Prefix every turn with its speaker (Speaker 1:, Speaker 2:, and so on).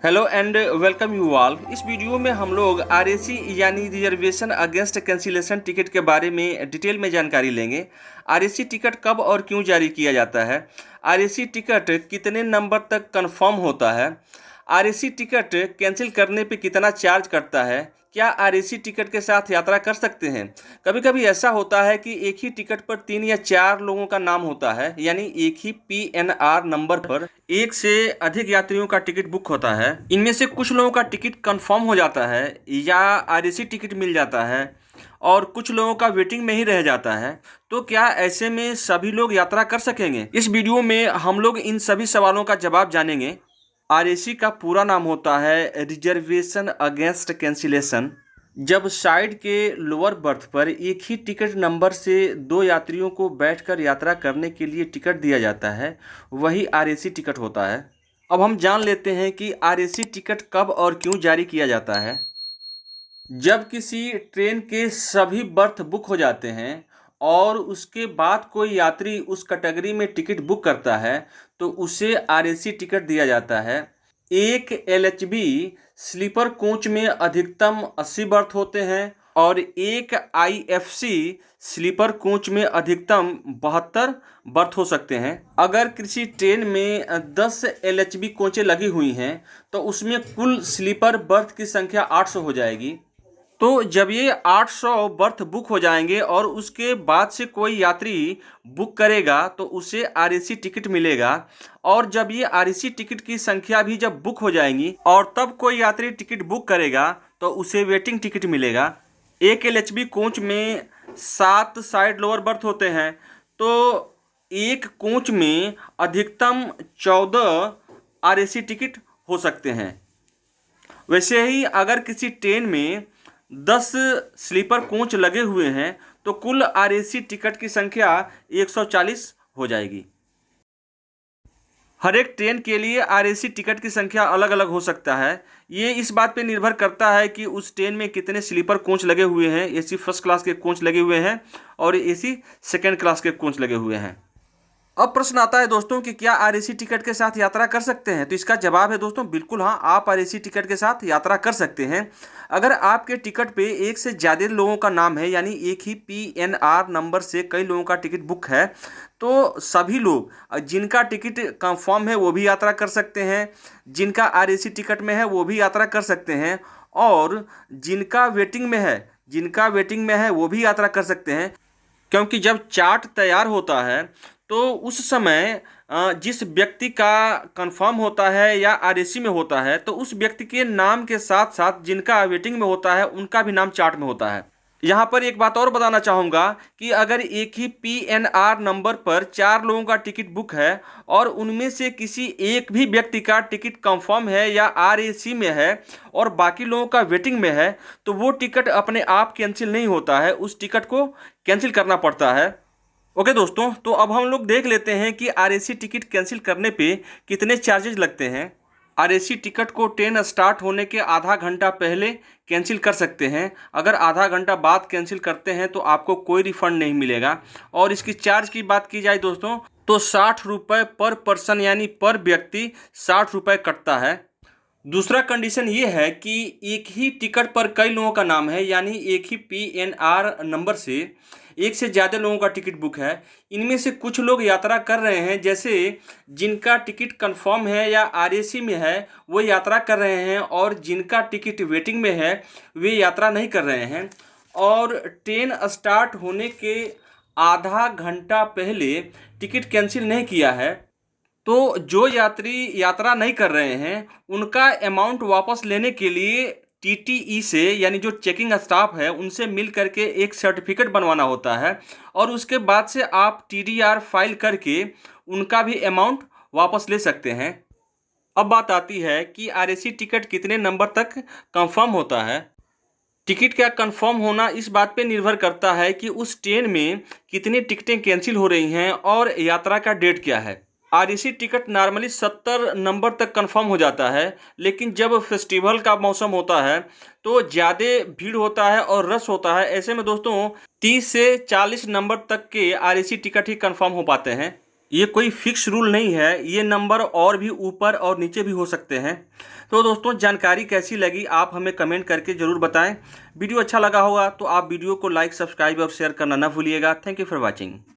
Speaker 1: Hello and welcome you all. इस video में हम लोग आरएसी यानी रिजर्वेशन अगेंस्ट कैंसिलेशन टिकट के बारे में डिटेल में जानकारी लेंगे। आरएसी टिकट कब और क्यों जारी किया जाता है, आरएसी टिकट कितने नंबर तक कंफर्म होता है, आरएसी टिकट कैंसिल करने पे कितना चार्ज करता है, क्या आरएसी टिकट के साथ यात्रा कर सकते हैं। कभी कभी ऐसा होता है कि एक ही टिकट पर 3 या 4 लोगों का नाम होता है, यानी एक ही पीएनआर नंबर पर एक से अधिक यात्रियों का टिकट बुक होता है। इनमें से कुछ लोगों का टिकट कंफर्म हो जाता है या आरएसी टिकट मिल जाता है और कुछ लोगों का वेटिंग में ही रह जाता है। तो क्या ऐसे में सभी लोग यात्रा कर सकेंगे? इस वीडियो में हम लोग इन सभी सवालों का जवाब जानेंगे। आरएसी का पूरा नाम होता है रिजर्वेशन अगेंस्ट कैंसिलेशन। जब साइड के लोअर बर्थ पर एक ही टिकट नंबर से 2 यात्रियों को बैठकर यात्रा करने के लिए टिकट दिया जाता है, वही आरएसी टिकट होता है। अब हम जान लेते हैं कि आरएसी टिकट कब और क्यों जारी किया जाता है। जब किसी ट्रेन के सभी बर्थ बुक हो जाते हैं और उसके बाद कोई यात्री उस कैटेगरी में टिकट बुक करता है तो उसे आरएसी टिकट दिया जाता है। एक एलएचबी स्लीपर कोच में अधिकतम 80 बर्थ होते हैं और एक आईएफसी स्लीपर कोच में अधिकतम 72 बर्थ हो सकते हैं। अगर किसी ट्रेन में 10 एलएचबी कोचें लगी हुई हैं तो उसमें कुल स्लीपर बर्थ की संख्या 800 हो जाएगी। तो जब ये 800 बर्थ बुक हो जाएंगे और उसके बाद से कोई यात्री बुक करेगा तो उसे आरएसी टिकट मिलेगा। और जब ये आरएसी टिकट की संख्या भी जब बुक हो जाएंगी और तब कोई यात्री टिकट बुक करेगा तो उसे वेटिंग टिकट मिलेगा। एक एलएचबी कोच में 7 साइड लोअर बर्थ होते हैं, तो एक कोच में अधिकतम 14 आरएसी टिकट हो सकते हैं। वैसे ही अगर किसी ट्रेन में 10 स्लीपर कोच लगे हुए हैं तो कुल आरएसी टिकट की संख्या 140 हो जाएगी। हर एक ट्रेन के लिए आरएसी टिकट की संख्या अलग अलग हो सकता है। ये इस बात पे निर्भर करता है कि उस ट्रेन में कितने स्लीपर कोच लगे हुए हैं। एसी फर्स्ट क्लास के कोच लगे हुए हैं और एसी सेकेंड क्लास के कोच लगे हुए हैं। अब प्रश्न आता है दोस्तों कि क्या आरएसी टिकट के साथ यात्रा कर सकते हैं? तो इसका जवाब है दोस्तों बिल्कुल हाँ, आप आरएसी टिकट के साथ यात्रा कर सकते हैं। अगर आपके टिकट पे एक से ज़्यादा लोगों का नाम है, यानी एक ही पीएनआर नंबर से कई लोगों का टिकट बुक है, तो सभी लोग जिनका टिकट कंफर्म है वो भी यात्रा कर सकते हैं, जिनका आरएसी टिकट में है वो भी यात्रा कर सकते हैं, और जिनका वेटिंग में है वो भी यात्रा कर सकते हैं। क्योंकि जब चार्ट तैयार होता है तो उस समय जिस व्यक्ति का कंफर्म होता है या आरएसी में होता है तो उस व्यक्ति के नाम के साथ साथ जिनका वेटिंग में होता है उनका भी नाम चार्ट में होता है। यहाँ पर एक बात और बताना चाहूँगा कि अगर एक ही पीएनआर नंबर पर 4 लोगों का टिकट बुक है और उनमें से किसी एक भी व्यक्ति का टिकट कंफर्म है या आरएसी में है और बाकी लोगों का वेटिंग में है तो वो टिकट अपने आप कैंसिल नहीं होता है, उस टिकट को कैंसिल करना पड़ता है। ओके दोस्तों, तो अब हम लोग देख लेते हैं कि आरएसी टिकट कैंसिल करने पे कितने चार्जेज लगते हैं। आरएसी टिकट को ट्रेन स्टार्ट होने के आधा घंटा पहले कैंसिल कर सकते हैं। अगर आधा घंटा बाद कैंसिल करते हैं तो आपको कोई रिफंड नहीं मिलेगा। और इसकी चार्ज की बात की जाए दोस्तों तो 60 रुपये पर पर्सन यानी पर व्यक्ति 60 रुपये कटता है। दूसरा कंडीशन ये है कि एक ही टिकट पर कई लोगों का नाम है, यानी एक ही पीएनआर नंबर से एक से ज़्यादा लोगों का टिकट बुक है। इनमें से कुछ लोग यात्रा कर रहे हैं, जैसे जिनका टिकट कंफर्म है या आरएसी में है वो यात्रा कर रहे हैं और जिनका टिकट वेटिंग में है वे यात्रा नहीं कर रहे हैं। और ट्रेन स्टार्ट होने के आधा घंटा पहले टिकट कैंसिल नहीं किया है तो जो यात्री यात्रा नहीं कर रहे हैं उनका अमाउंट वापस लेने के लिए टीटीई से यानी जो चेकिंग स्टाफ है उनसे मिल करके एक सर्टिफिकेट बनवाना होता है और उसके बाद से आप टीडीआर फाइल करके उनका भी अमाउंट वापस ले सकते हैं। अब बात आती है कि आरएसी टिकट कितने नंबर तक कंफर्म होता है। टिकट का कंफर्म होना इस बात पे निर्भर करता है कि उस ट्रेन में कितनी टिकटें कैंसिल हो रही हैं और यात्रा का डेट क्या है। आरएसी टिकट नॉर्मली 70 नंबर तक कंफर्म हो जाता है, लेकिन जब फेस्टिवल का मौसम होता है तो ज़्यादा भीड़ होता है और रश होता है। ऐसे में दोस्तों 30 से 40 नंबर तक के आरएसी टिकट ही कंफर्म हो पाते हैं। ये कोई फिक्स रूल नहीं है, ये नंबर और भी ऊपर और नीचे भी हो सकते हैं। तो दोस्तों जानकारी कैसी लगी आप हमें कमेंट करके ज़रूर बताएं। वीडियो अच्छा लगा होगा तो आप वीडियो को लाइक, सब्सक्राइब और शेयर करना ना भूलिएगा। Thank you for watching.